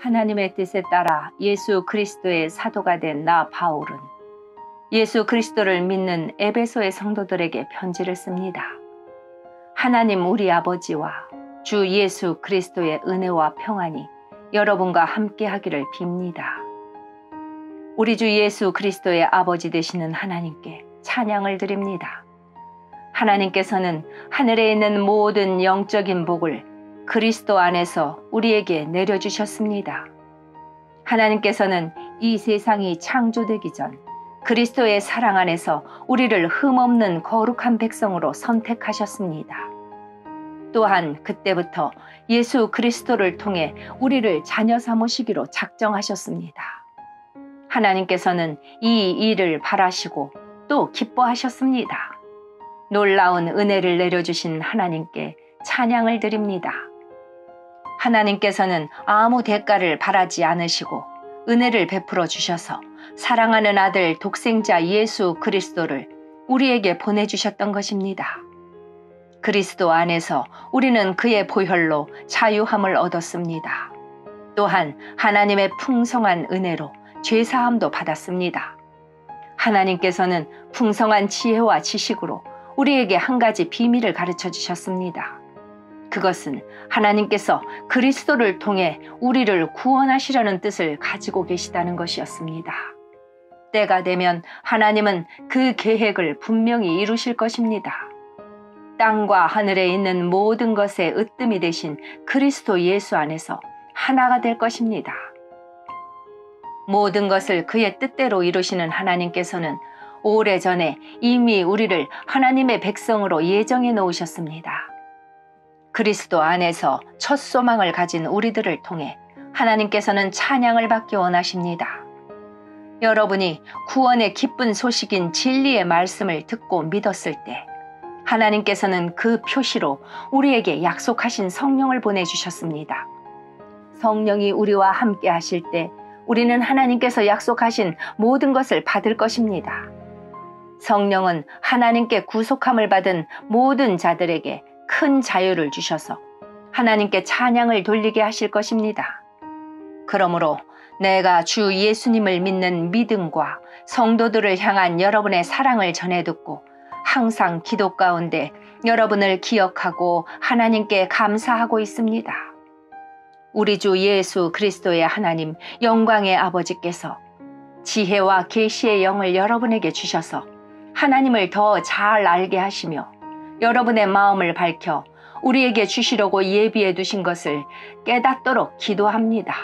하나님의 뜻에 따라 예수 그리스도의 사도가 된 나 바울은 예수 그리스도를 믿는 에베소의 성도들에게 편지를 씁니다. 하나님 우리 아버지와 주 예수 그리스도의 은혜와 평안이 여러분과 함께 하기를 빕니다. 우리 주 예수 그리스도의 아버지 되시는 하나님께 찬양을 드립니다. 하나님께서는 하늘에 있는 모든 영적인 복을 그리스도 안에서 우리에게 내려주셨습니다. 하나님께서는 이 세상이 창조되기 전 그리스도의 사랑 안에서 우리를 흠없는 거룩한 백성으로 선택하셨습니다. 또한 그때부터 예수 그리스도를 통해 우리를 자녀 삼으시기로 작정하셨습니다. 하나님께서는 이 일을 바라시고 또 기뻐하셨습니다. 놀라운 은혜를 내려주신 하나님께 찬양을 드립니다. 하나님께서는 아무 대가를 바라지 않으시고 은혜를 베풀어 주셔서 사랑하는 아들 독생자 예수 그리스도를 우리에게 보내주셨던 것입니다. 그리스도 안에서 우리는 그의 보혈로 자유함을 얻었습니다. 또한 하나님의 풍성한 은혜로 죄사함도 받았습니다. 하나님께서는 풍성한 지혜와 지식으로 우리에게 한 가지 비밀을 가르쳐 주셨습니다. 그것은 하나님께서 그리스도를 통해 우리를 구원하시려는 뜻을 가지고 계시다는 것이었습니다. 때가 되면 하나님은 그 계획을 분명히 이루실 것입니다. 땅과 하늘에 있는 모든 것의 으뜸이 되신 그리스도 예수 안에서 하나가 될 것입니다. 모든 것을 그의 뜻대로 이루시는 하나님께서는 오래전에 이미 우리를 하나님의 백성으로 예정해 놓으셨습니다. 그리스도 안에서 첫 소망을 가진 우리들을 통해 하나님께서는 찬양을 받기 원하십니다. 여러분이 구원의 기쁜 소식인 진리의 말씀을 듣고 믿었을 때 하나님께서는 그 표시로 우리에게 약속하신 성령을 보내주셨습니다. 성령이 우리와 함께 하실 때 우리는 하나님께서 약속하신 모든 것을 받을 것입니다. 성령은 하나님께 구속함을 받은 모든 자들에게 큰 자유를 주셔서 하나님께 찬양을 돌리게 하실 것입니다. 그러므로 내가 주 예수님을 믿는 믿음과 성도들을 향한 여러분의 사랑을 전해 듣고 항상 기도 가운데 여러분을 기억하고 하나님께 감사하고 있습니다. 우리 주 예수 그리스도의 하나님 영광의 아버지께서 지혜와 계시의 영을 여러분에게 주셔서 하나님을 더 잘 알게 하시며 여러분의 마음을 밝혀 우리에게 주시려고 예비해 두신 것을 깨닫도록 기도합니다.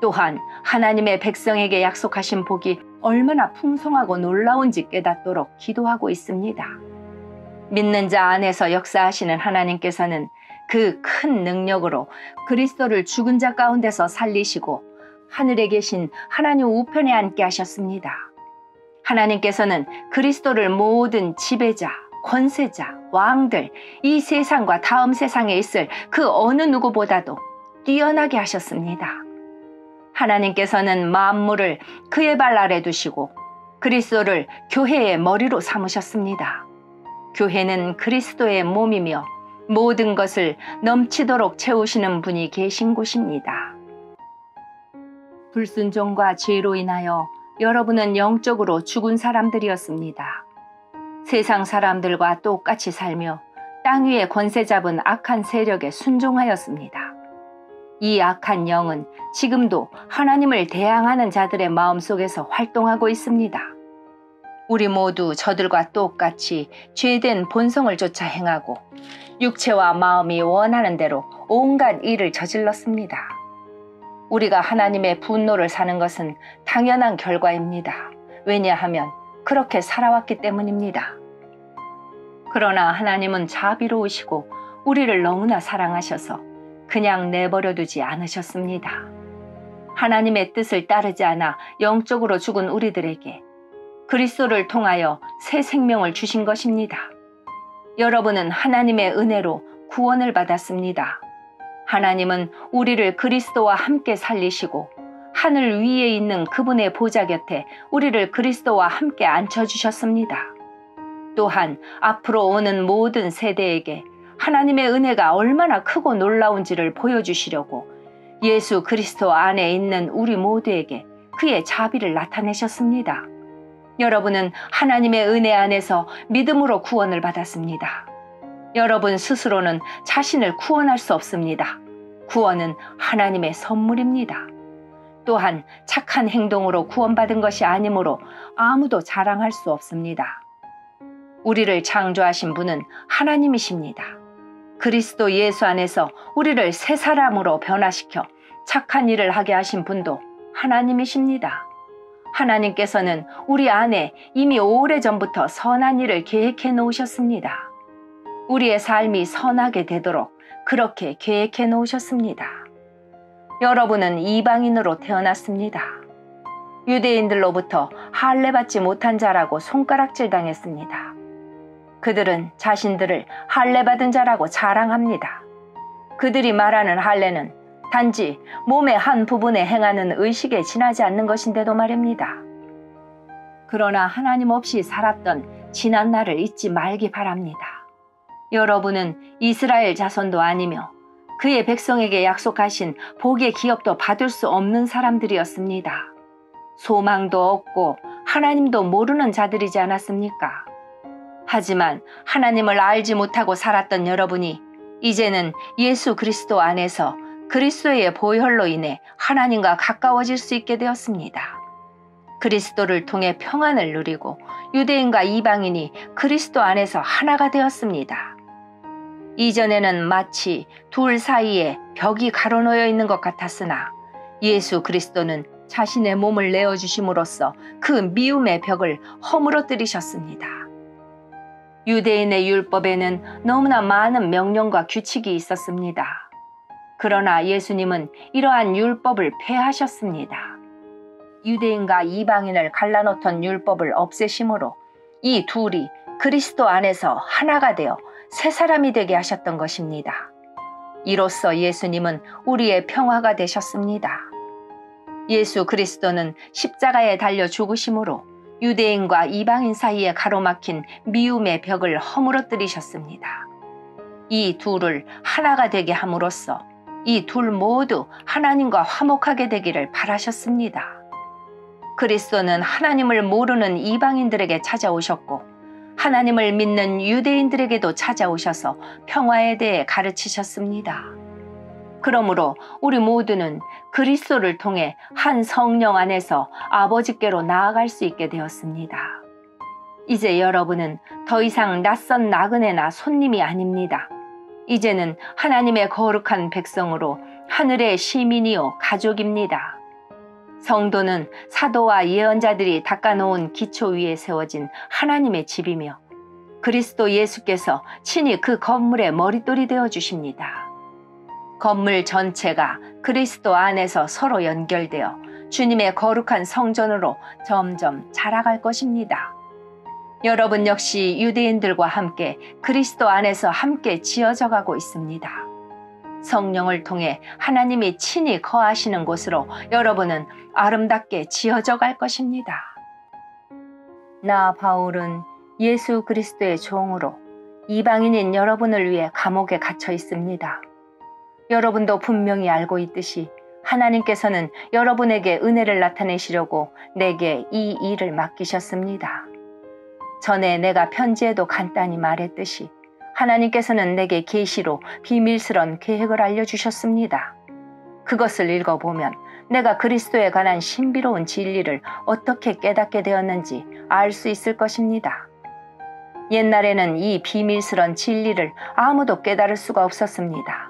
또한 하나님의 백성에게 약속하신 복이 얼마나 풍성하고 놀라운지 깨닫도록 기도하고 있습니다. 믿는 자 안에서 역사하시는 하나님께서는 그 큰 능력으로 그리스도를 죽은 자 가운데서 살리시고 하늘에 계신 하나님 우편에 앉게 하셨습니다. 하나님께서는 그리스도를 모든 지배자, 권세자, 왕들, 이 세상과 다음 세상에 있을 그 어느 누구보다도 뛰어나게 하셨습니다. 하나님께서는 만물을 그의 발 아래 두시고 그리스도를 교회의 머리로 삼으셨습니다. 교회는 그리스도의 몸이며 모든 것을 넘치도록 채우시는 분이 계신 곳입니다. 불순종과 죄로 인하여 여러분은 영적으로 죽은 사람들이었습니다. 세상 사람들과 똑같이 살며 땅 위에 권세 잡은 악한 세력에 순종하였습니다. 이 악한 영은 지금도 하나님을 대항하는 자들의 마음속에서 활동하고 있습니다. 우리 모두 저들과 똑같이 죄된 본성을 쫓아 행하고 육체와 마음이 원하는 대로 온갖 일을 저질렀습니다. 우리가 하나님의 분노를 사는 것은 당연한 결과입니다. 왜냐하면 그렇게 살아왔기 때문입니다. 그러나 하나님은 자비로우시고 우리를 너무나 사랑하셔서 그냥 내버려 두지 않으셨습니다. 하나님의 뜻을 따르지 않아 영적으로 죽은 우리들에게 그리스도를 통하여 새 생명을 주신 것입니다. 여러분은 하나님의 은혜로 구원을 받았습니다. 하나님은 우리를 그리스도와 함께 살리시고 하늘 위에 있는 그분의 보좌 곁에 우리를 그리스도와 함께 앉혀주셨습니다. 또한 앞으로 오는 모든 세대에게 하나님의 은혜가 얼마나 크고 놀라운지를 보여주시려고 예수 그리스도 안에 있는 우리 모두에게 그의 자비를 나타내셨습니다. 여러분은 하나님의 은혜 안에서 믿음으로 구원을 받았습니다. 여러분 스스로는 자신을 구원할 수 없습니다. 구원은 하나님의 선물입니다. 또한 착한 행동으로 구원받은 것이 아니므로 아무도 자랑할 수 없습니다. 우리를 창조하신 분은 하나님이십니다. 그리스도 예수 안에서 우리를 새 사람으로 변화시켜 착한 일을 하게 하신 분도 하나님이십니다. 하나님께서는 우리 안에 이미 오래전부터 선한 일을 계획해 놓으셨습니다. 우리의 삶이 선하게 되도록 그렇게 계획해 놓으셨습니다. 여러분은 이방인으로 태어났습니다. 유대인들로부터 할례받지 못한 자라고 손가락질 당했습니다. 그들은 자신들을 할례받은 자라고 자랑합니다. 그들이 말하는 할례는 단지 몸의 한 부분에 행하는 의식에 지나지 않는 것인데도 말입니다. 그러나 하나님 없이 살았던 지난 날을 잊지 말기 바랍니다. 여러분은 이스라엘 자손도 아니며 그의 백성에게 약속하신 복의 기업도 받을 수 없는 사람들이었습니다. 소망도 없고 하나님도 모르는 자들이지 않았습니까? 하지만 하나님을 알지 못하고 살았던 여러분이 이제는 예수 그리스도 안에서 그리스도의 보혈로 인해 하나님과 가까워질 수 있게 되었습니다. 그리스도를 통해 평안을 누리고 유대인과 이방인이 그리스도 안에서 하나가 되었습니다. 이전에는 마치 둘 사이에 벽이 가로놓여 있는 것 같았으나 예수 그리스도는 자신의 몸을 내어주심으로써 그 미움의 벽을 허물어뜨리셨습니다. 유대인의 율법에는 너무나 많은 명령과 규칙이 있었습니다. 그러나 예수님은 이러한 율법을 폐하셨습니다. 유대인과 이방인을 갈라놓던 율법을 없애심으로 이 둘이 그리스도 안에서 하나가 되어 새 사람이 되게 하셨던 것입니다. 이로써 예수님은 우리의 평화가 되셨습니다. 예수 그리스도는 십자가에 달려 죽으심으로 유대인과 이방인 사이에 가로막힌 미움의 벽을 허물어뜨리셨습니다. 이 둘을 하나가 되게 함으로써 이 둘 모두 하나님과 화목하게 되기를 바라셨습니다. 그리스도는 하나님을 모르는 이방인들에게 찾아오셨고 하나님을 믿는 유대인들에게도 찾아오셔서 평화에 대해 가르치셨습니다. 그러므로 우리 모두는 그리스도를 통해 한 성령 안에서 아버지께로 나아갈 수 있게 되었습니다. 이제 여러분은 더 이상 낯선 나그네나 손님이 아닙니다. 이제는 하나님의 거룩한 백성으로 하늘의 시민이요 가족입니다. 성도는 사도와 예언자들이 닦아놓은 기초 위에 세워진 하나님의 집이며 그리스도 예수께서 친히 그 건물의 머릿돌이 되어 주십니다. 건물 전체가 그리스도 안에서 서로 연결되어 주님의 거룩한 성전으로 점점 자라갈 것입니다. 여러분 역시 유대인들과 함께 그리스도 안에서 함께 지어져 가고 있습니다. 성령을 통해 하나님이 친히 거하시는 곳으로 여러분은 아름답게 지어져 갈 것입니다. 나 바울은 예수 그리스도의 종으로 이방인인 여러분을 위해 감옥에 갇혀 있습니다. 여러분도 분명히 알고 있듯이 하나님께서는 여러분에게 은혜를 나타내시려고 내게 이 일을 맡기셨습니다. 전에 내가 편지에도 간단히 말했듯이 하나님께서는 내게 계시로 비밀스런 계획을 알려주셨습니다. 그것을 읽어보면 내가 그리스도에 관한 신비로운 진리를 어떻게 깨닫게 되었는지 알 수 있을 것입니다. 옛날에는 이 비밀스런 진리를 아무도 깨달을 수가 없었습니다.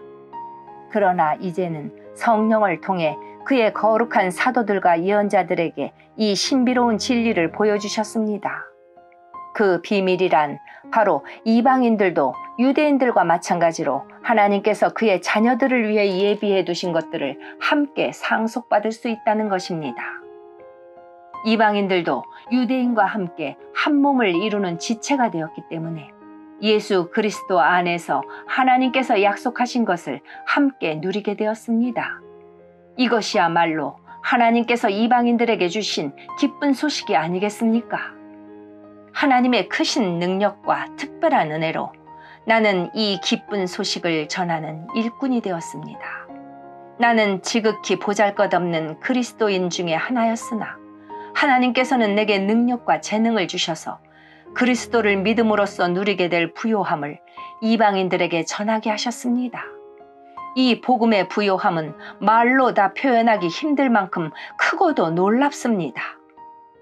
그러나 이제는 성령을 통해 그의 거룩한 사도들과 예언자들에게 이 신비로운 진리를 보여주셨습니다. 그 비밀이란 바로 이방인들도 유대인들과 마찬가지로 하나님께서 그의 자녀들을 위해 예비해 두신 것들을 함께 상속받을 수 있다는 것입니다. 이방인들도 유대인과 함께 한 몸을 이루는 지체가 되었기 때문에 예수 그리스도 안에서 하나님께서 약속하신 것을 함께 누리게 되었습니다. 이것이야말로 하나님께서 이방인들에게 주신 기쁜 소식이 아니겠습니까? 하나님의 크신 능력과 특별한 은혜로 나는 이 기쁜 소식을 전하는 일꾼이 되었습니다. 나는 지극히 보잘것없는 그리스도인 중에 하나였으나 하나님께서는 내게 능력과 재능을 주셔서 그리스도를 믿음으로써 누리게 될 부요함을 이방인들에게 전하게 하셨습니다. 이 복음의 부요함은 말로 다 표현하기 힘들 만큼 크고도 놀랍습니다.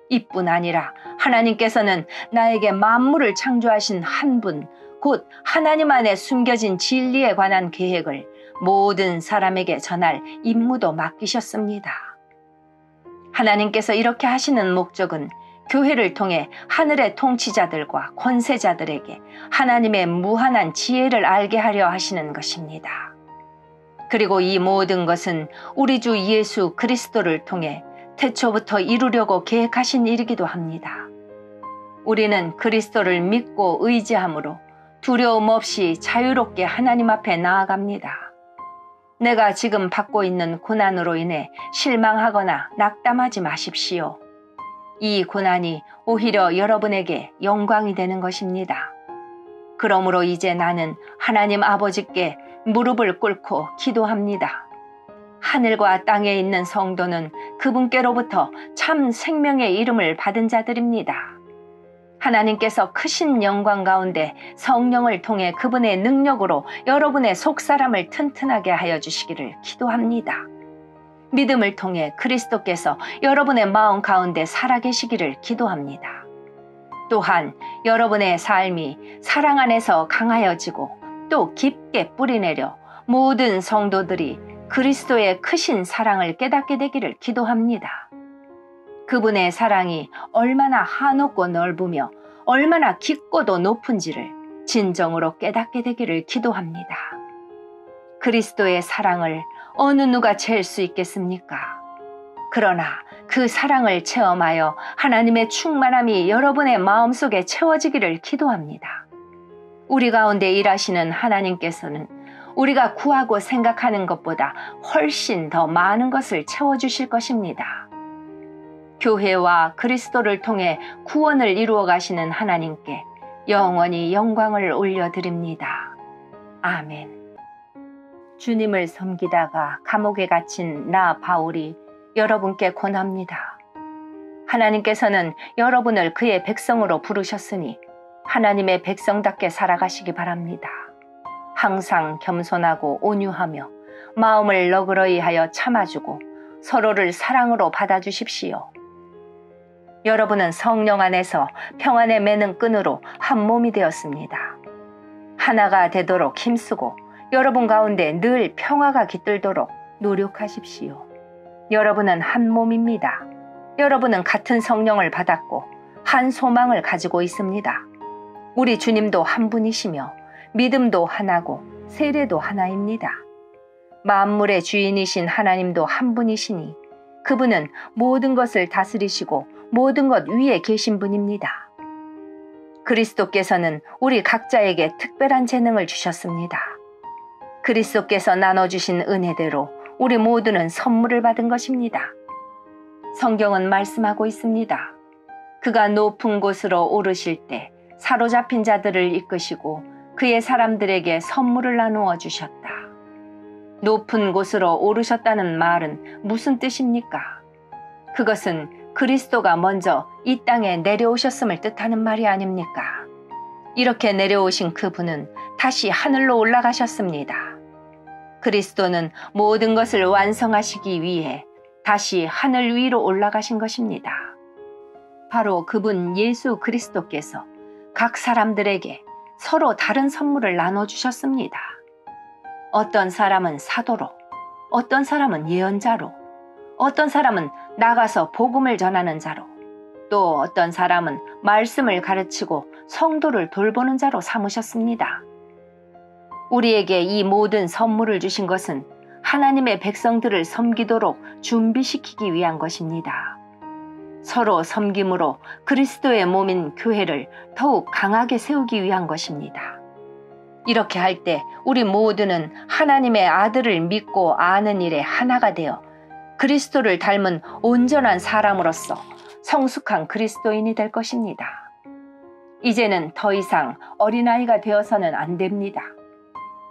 이뿐 아니라 하나님께서는 나에게 만물을 창조하신 한 분, 곧 하나님 안에 숨겨진 진리에 관한 계획을 모든 사람에게 전할 임무도 맡기셨습니다. 하나님께서 이렇게 하시는 목적은 교회를 통해 하늘의 통치자들과 권세자들에게 하나님의 무한한 지혜를 알게 하려 하시는 것입니다. 그리고 이 모든 것은 우리 주 예수 그리스도를 통해 태초부터 이루려고 계획하신 일이기도 합니다. 우리는 그리스도를 믿고 의지함으로 두려움 없이 자유롭게 하나님 앞에 나아갑니다. 내가 지금 받고 있는 고난으로 인해 실망하거나 낙담하지 마십시오. 이 고난이 오히려 여러분에게 영광이 되는 것입니다. 그러므로 이제 나는 하나님 아버지께 무릎을 꿇고 기도합니다. 하늘과 땅에 있는 성도는 그분께로부터 참 생명의 이름을 받은 자들입니다. 하나님께서 크신 영광 가운데 성령을 통해 그분의 능력으로 여러분의 속사람을 튼튼하게 하여 주시기를 기도합니다. 믿음을 통해 그리스도께서 여러분의 마음 가운데 살아계시기를 기도합니다. 또한 여러분의 삶이 사랑 안에서 강하여지고 또 깊게 뿌리내려 모든 성도들이 그리스도의 크신 사랑을 깨닫게 되기를 기도합니다. 그분의 사랑이 얼마나 한없고 넓으며 얼마나 깊고도 높은지를 진정으로 깨닫게 되기를 기도합니다. 그리스도의 사랑을 어느 누가 채울 수 있겠습니까? 그러나 그 사랑을 체험하여 하나님의 충만함이 여러분의 마음속에 채워지기를 기도합니다. 우리 가운데 일하시는 하나님께서는 우리가 구하고 생각하는 것보다 훨씬 더 많은 것을 채워주실 것입니다. 교회와 그리스도를 통해 구원을 이루어 가시는 하나님께 영원히 영광을 올려드립니다. 아멘. 주님을 섬기다가 감옥에 갇힌 나 바울이 여러분께 권합니다. 하나님께서는 여러분을 그의 백성으로 부르셨으니 하나님의 백성답게 살아가시기 바랍니다. 항상 겸손하고 온유하며 마음을 너그러이 하여 참아주고 서로를 사랑으로 받아주십시오. 여러분은 성령 안에서 평안에 매는 끈으로 한 몸이 되었습니다. 하나가 되도록 힘쓰고 여러분 가운데 늘 평화가 깃들도록 노력하십시오. 여러분은 한 몸입니다. 여러분은 같은 성령을 받았고 한 소망을 가지고 있습니다. 우리 주님도 한 분이시며 믿음도 하나고 세례도 하나입니다. 만물의 주인이신 하나님도 한 분이시니 그분은 모든 것을 다스리시고 모든 것 위에 계신 분입니다. 그리스도께서는 우리 각자에게 특별한 재능을 주셨습니다. 그리스도께서 나눠주신 은혜대로 우리 모두는 선물을 받은 것입니다. 성경은 말씀하고 있습니다. 그가 높은 곳으로 오르실 때 사로잡힌 자들을 이끄시고 그의 사람들에게 선물을 나누어 주셨다. 높은 곳으로 오르셨다는 말은 무슨 뜻입니까? 그것은 그리스도가 먼저 이 땅에 내려오셨음을 뜻하는 말이 아닙니까? 이렇게 내려오신 그분은 다시 하늘로 올라가셨습니다. 그리스도는 모든 것을 완성하시기 위해 다시 하늘 위로 올라가신 것입니다. 바로 그분 예수 그리스도께서 각 사람들에게 서로 다른 선물을 나눠주셨습니다. 어떤 사람은 사도로, 어떤 사람은 예언자로, 어떤 사람은 나가서 복음을 전하는 자로, 또 어떤 사람은 말씀을 가르치고 성도를 돌보는 자로 삼으셨습니다. 우리에게 이 모든 선물을 주신 것은 하나님의 백성들을 섬기도록 준비시키기 위한 것입니다. 서로 섬김으로 그리스도의 몸인 교회를 더욱 강하게 세우기 위한 것입니다. 이렇게 할 때 우리 모두는 하나님의 아들을 믿고 아는 일에 하나가 되어 그리스도를 닮은 온전한 사람으로서 성숙한 그리스도인이 될 것입니다. 이제는 더 이상 어린아이가 되어서는 안 됩니다.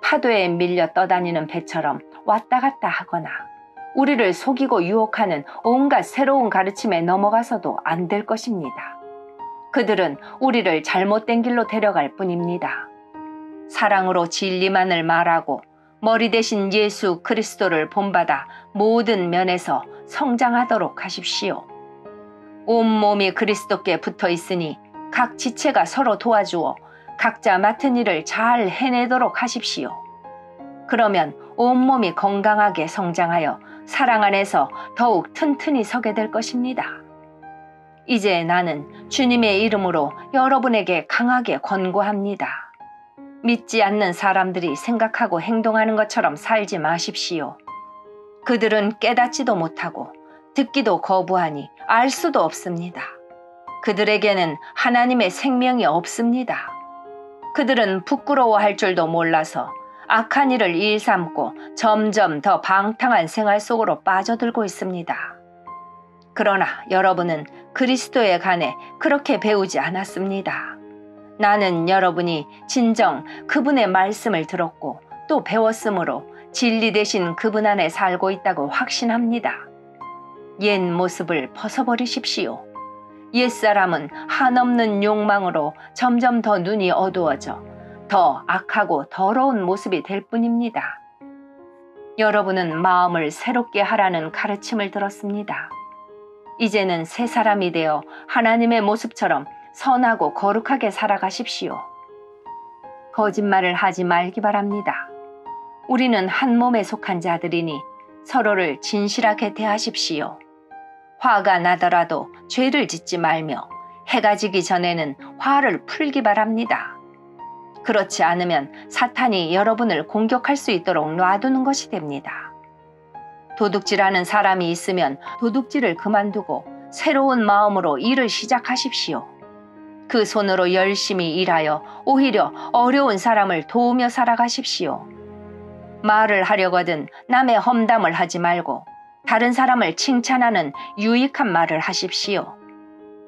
파도에 밀려 떠다니는 배처럼 왔다 갔다 하거나 우리를 속이고 유혹하는 온갖 새로운 가르침에 넘어가서도 안 될 것입니다. 그들은 우리를 잘못된 길로 데려갈 뿐입니다. 사랑으로 진리만을 말하고 머리 대신 예수 그리스도를 본받아 모든 면에서 성장하도록 하십시오. 온몸이 그리스도께 붙어 있으니 각 지체가 서로 도와주어 각자 맡은 일을 잘 해내도록 하십시오. 그러면 온몸이 건강하게 성장하여 사랑 안에서 더욱 튼튼히 서게 될 것입니다. 이제 나는 주님의 이름으로 여러분에게 강하게 권고합니다. 믿지 않는 사람들이 생각하고 행동하는 것처럼 살지 마십시오. 그들은 깨닫지도 못하고 듣기도 거부하니 알 수도 없습니다. 그들에게는 하나님의 생명이 없습니다. 그들은 부끄러워할 줄도 몰라서 악한 일을 일삼고 점점 더 방탕한 생활 속으로 빠져들고 있습니다. 그러나 여러분은 그리스도에 관해 그렇게 배우지 않았습니다. 나는 여러분이 진정 그분의 말씀을 들었고 또 배웠으므로 진리 되신 그분 안에 살고 있다고 확신합니다. 옛 모습을 벗어버리십시오. 옛사람은 한없는 욕망으로 점점 더 눈이 어두워져 더 악하고 더러운 모습이 될 뿐입니다. 여러분은 마음을 새롭게 하라는 가르침을 들었습니다. 이제는 새 사람이 되어 하나님의 모습처럼 선하고 거룩하게 살아가십시오. 거짓말을 하지 말기 바랍니다. 우리는 한 몸에 속한 자들이니 서로를 진실하게 대하십시오. 화가 나더라도 죄를 짓지 말며 해가 지기 전에는 화를 풀기 바랍니다. 그렇지 않으면 사탄이 여러분을 공격할 수 있도록 놔두는 것이 됩니다. 도둑질하는 사람이 있으면 도둑질을 그만두고 새로운 마음으로 일을 시작하십시오. 그 손으로 열심히 일하여 오히려 어려운 사람을 도우며 살아가십시오. 말을 하려거든 남의 험담을 하지 말고 다른 사람을 칭찬하는 유익한 말을 하십시오.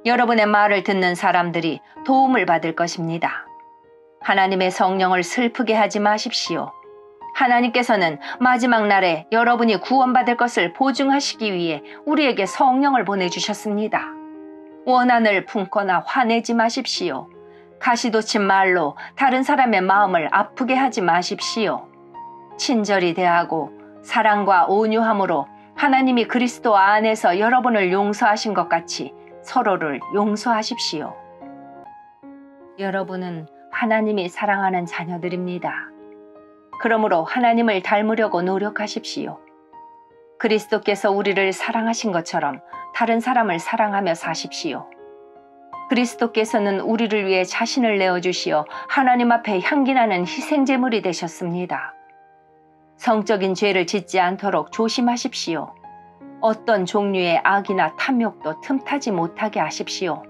여러분의 말을 듣는 사람들이 도움을 받을 것입니다. 하나님의 성령을 슬프게 하지 마십시오. 하나님께서는 마지막 날에 여러분이 구원받을 것을 보증하시기 위해 우리에게 성령을 보내주셨습니다. 원한을 품거나 화내지 마십시오. 가시돋친 말로 다른 사람의 마음을 아프게 하지 마십시오. 친절히 대하고 사랑과 온유함으로 하나님이 그리스도 안에서 여러분을 용서하신 것 같이 서로를 용서하십시오. 여러분은 하나님이 사랑하는 자녀들입니다. 그러므로 하나님을 닮으려고 노력하십시오. 그리스도께서 우리를 사랑하신 것처럼 다른 사람을 사랑하며 사십시오. 그리스도께서는 우리를 위해 자신을 내어주시어 하나님 앞에 향기나는 희생제물이 되셨습니다. 성적인 죄를 짓지 않도록 조심하십시오. 어떤 종류의 악이나 탐욕도 틈타지 못하게 하십시오.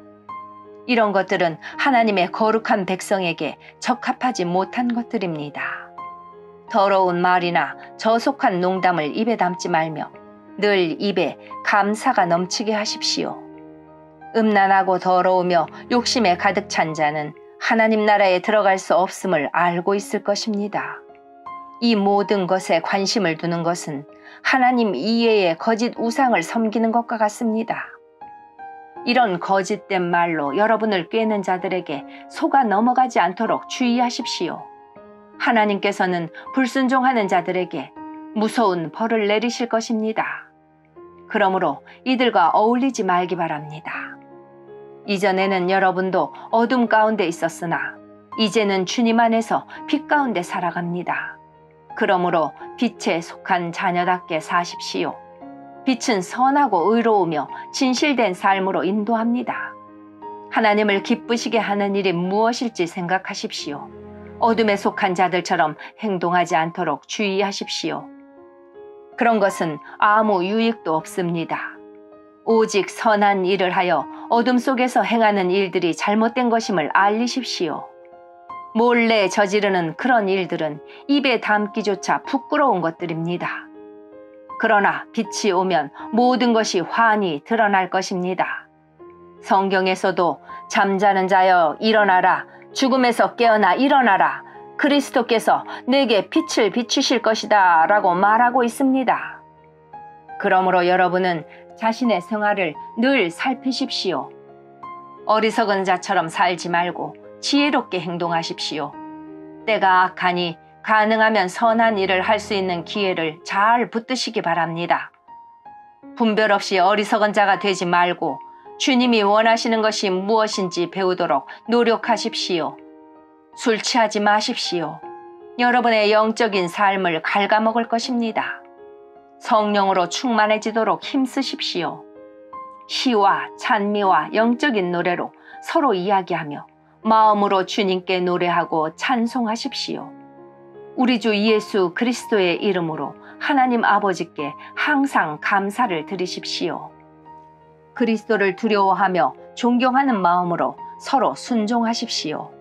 이런 것들은 하나님의 거룩한 백성에게 적합하지 못한 것들입니다. 더러운 말이나 저속한 농담을 입에 담지 말며 늘 입에 감사가 넘치게 하십시오. 음란하고 더러우며 욕심에 가득 찬 자는 하나님 나라에 들어갈 수 없음을 알고 있을 것입니다. 이 모든 것에 관심을 두는 것은 하나님 이외의 거짓 우상을 섬기는 것과 같습니다. 이런 거짓된 말로 여러분을 꿰는 자들에게 속아 넘어가지 않도록 주의하십시오. 하나님께서는 불순종하는 자들에게 무서운 벌을 내리실 것입니다. 그러므로 이들과 어울리지 말기 바랍니다. 이전에는 여러분도 어둠 가운데 있었으나 이제는 주님 안에서 빛 가운데 살아갑니다. 그러므로 빛에 속한 자녀답게 사십시오. 빛은 선하고 의로우며 진실된 삶으로 인도합니다. 하나님을 기쁘시게 하는 일이 무엇일지 생각하십시오. 어둠에 속한 자들처럼 행동하지 않도록 주의하십시오. 그런 것은 아무 유익도 없습니다. 오직 선한 일을 하여 어둠 속에서 행하는 일들이 잘못된 것임을 알리십시오. 몰래 저지르는 그런 일들은 입에 담기조차 부끄러운 것들입니다. 그러나 빛이 오면 모든 것이 환히 드러날 것입니다. 성경에서도 잠자는 자여 일어나라, 죽음에서 깨어나 일어나라, 그리스도께서 내게 빛을 비추실 것이다 라고 말하고 있습니다. 그러므로 여러분은 자신의 생활을 늘 살피십시오. 어리석은 자처럼 살지 말고 지혜롭게 행동하십시오. 때가 악하니 가능하면 선한 일을 할 수 있는 기회를 잘 붙드시기 바랍니다. 분별 없이 어리석은 자가 되지 말고 주님이 원하시는 것이 무엇인지 배우도록 노력하십시오. 술 취하지 마십시오. 여러분의 영적인 삶을 갉아먹을 것입니다. 성령으로 충만해지도록 힘쓰십시오. 시와 찬미와 영적인 노래로 서로 이야기하며 마음으로 주님께 노래하고 찬송하십시오. 우리 주 예수 그리스도의 이름으로 하나님 아버지께 항상 감사를 드리십시오. 그리스도를 두려워하며 존경하는 마음으로 서로 순종하십시오.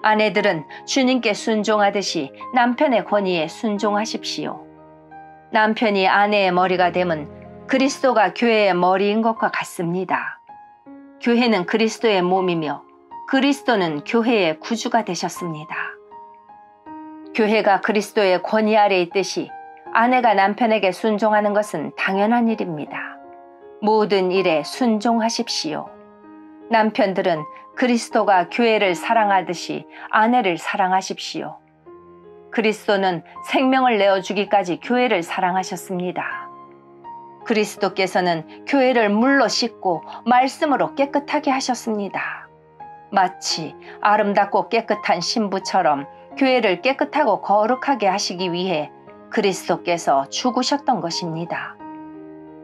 아내들은 주님께 순종하듯이 남편의 권위에 순종하십시오. 남편이 아내의 머리가 됨은 그리스도가 교회의 머리인 것과 같습니다. 교회는 그리스도의 몸이며 그리스도는 교회의 구주가 되셨습니다. 교회가 그리스도의 권위 아래 있듯이 아내가 남편에게 순종하는 것은 당연한 일입니다. 모든 일에 순종하십시오. 남편들은 그리스도가 교회를 사랑하듯이 아내를 사랑하십시오. 그리스도는 생명을 내어주기까지 교회를 사랑하셨습니다. 그리스도께서는 교회를 물로 씻고 말씀으로 깨끗하게 하셨습니다. 마치 아름답고 깨끗한 신부처럼 교회를 깨끗하고 거룩하게 하시기 위해 그리스도께서 죽으셨던 것입니다.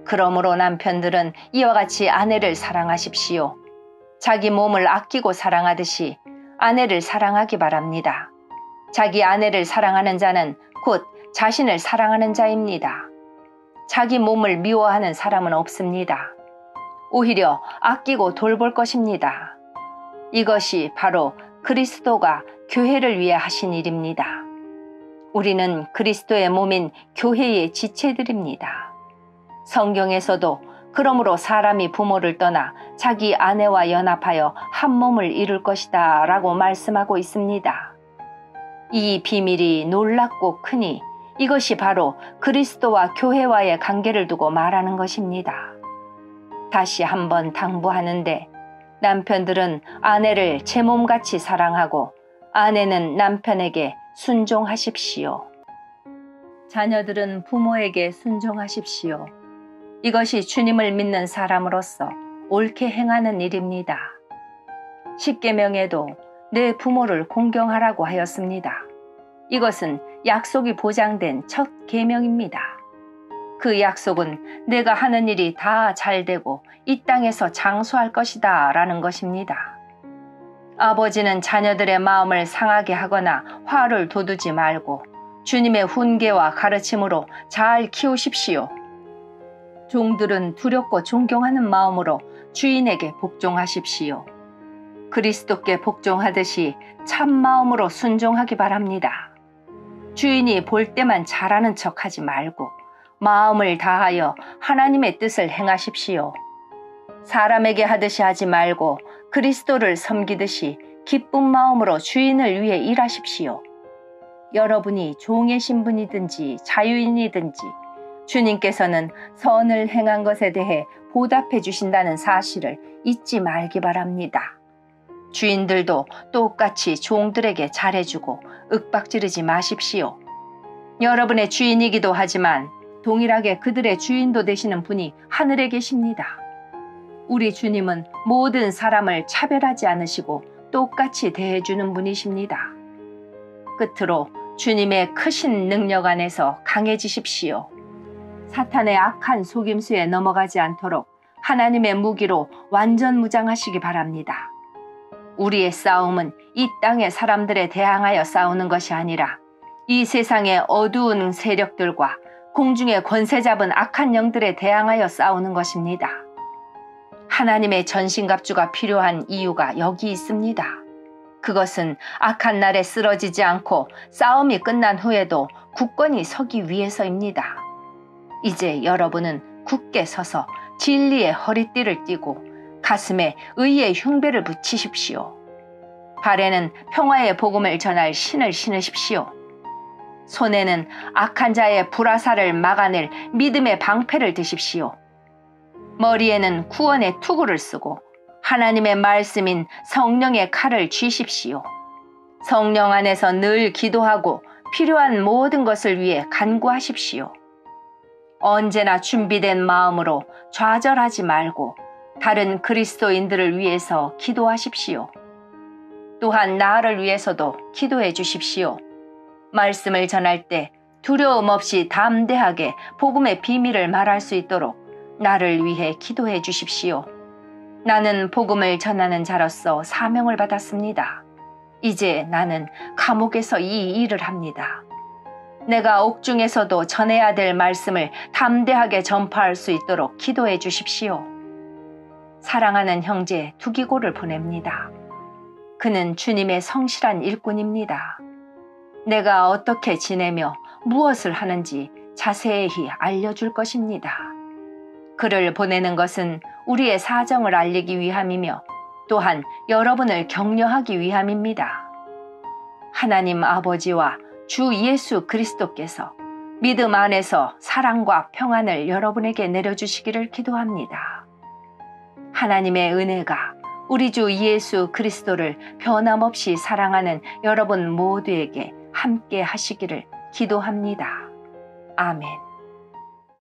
그러므로 남편들은 이와 같이 아내를 사랑하십시오. 자기 몸을 아끼고 사랑하듯이 아내를 사랑하기 바랍니다. 자기 아내를 사랑하는 자는 곧 자신을 사랑하는 자입니다. 자기 몸을 미워하는 사람은 없습니다. 오히려 아끼고 돌볼 것입니다. 이것이 바로 그리스도가 교회를 위해 하신 일입니다. 우리는 그리스도의 몸인 교회의 지체들입니다. 성경에서도 그러므로 사람이 부모를 떠나 자기 아내와 연합하여 한 몸을 이룰 것이다 라고 말씀하고 있습니다. 이 비밀이 놀랍고 크니 이것이 바로 그리스도와 교회와의 관계를 두고 말하는 것입니다. 다시 한번 당부하는데 남편들은 아내를 제 몸같이 사랑하고 아내는 남편에게 순종하십시오. 자녀들은 부모에게 순종하십시오. 이것이 주님을 믿는 사람으로서 옳게 행하는 일입니다. 십계명에도 내 부모를 공경하라고 하였습니다. 이것은 약속이 보장된 첫 계명입니다. 그 약속은 내가 하는 일이 다 잘되고 이 땅에서 장수할 것이다 라는 것입니다. 아버지는 자녀들의 마음을 상하게 하거나 화를 돋우지 말고 주님의 훈계와 가르침으로 잘 키우십시오. 종들은 두렵고 존경하는 마음으로 주인에게 복종하십시오. 그리스도께 복종하듯이 참 마음으로 순종하기 바랍니다. 주인이 볼 때만 잘하는 척하지 말고 마음을 다하여 하나님의 뜻을 행하십시오. 사람에게 하듯이 하지 말고 그리스도를 섬기듯이 기쁜 마음으로 주인을 위해 일하십시오. 여러분이 종의 신분이든지 자유인이든지 주님께서는 선을 행한 것에 대해 보답해 주신다는 사실을 잊지 말기 바랍니다. 주인들도 똑같이 종들에게 잘해주고 윽박지르지 마십시오. 여러분의 주인이기도 하지만 동일하게 그들의 주인도 되시는 분이 하늘에 계십니다. 우리 주님은 모든 사람을 차별하지 않으시고 똑같이 대해주는 분이십니다. 끝으로 주님의 크신 능력 안에서 강해지십시오. 사탄의 악한 속임수에 넘어가지 않도록 하나님의 무기로 완전 무장하시기 바랍니다. 우리의 싸움은 이 땅의 사람들에 대항하여 싸우는 것이 아니라 이 세상의 어두운 세력들과 공중의 권세 잡은 악한 영들에 대항하여 싸우는 것입니다. 하나님의 전신갑주가 필요한 이유가 여기 있습니다. 그것은 악한 날에 쓰러지지 않고 싸움이 끝난 후에도 굳건히 서기 위해서입니다. 이제 여러분은 굳게 서서 진리의 허리띠를 띠고 가슴에 의의 흉배를 붙이십시오. 발에는 평화의 복음을 전할 신을 신으십시오. 손에는 악한 자의 불화살을 막아낼 믿음의 방패를 드십시오. 머리에는 구원의 투구를 쓰고 하나님의 말씀인 성령의 칼을 쥐십시오. 성령 안에서 늘 기도하고 필요한 모든 것을 위해 간구하십시오. 언제나 준비된 마음으로 좌절하지 말고 다른 그리스도인들을 위해서 기도하십시오. 또한 나를 위해서도 기도해 주십시오. 말씀을 전할 때 두려움 없이 담대하게 복음의 비밀을 말할 수 있도록 나를 위해 기도해 주십시오. 나는 복음을 전하는 자로서 사명을 받았습니다. 이제 나는 감옥에서 이 일을 합니다. 내가 옥중에서도 전해야 될 말씀을 담대하게 전파할 수 있도록 기도해 주십시오. 사랑하는 형제 두기고를 보냅니다. 그는 주님의 성실한 일꾼입니다. 내가 어떻게 지내며 무엇을 하는지 자세히 알려줄 것입니다. 그를 보내는 것은 우리의 사정을 알리기 위함이며 또한 여러분을 격려하기 위함입니다. 하나님 아버지와 주 예수 그리스도께서 믿음 안에서 사랑과 평안을 여러분에게 내려주시기를 기도합니다. 하나님의 은혜가 우리 주 예수 그리스도를 변함없이 사랑하는 여러분 모두에게 함께 하시기를 기도합니다. 아멘.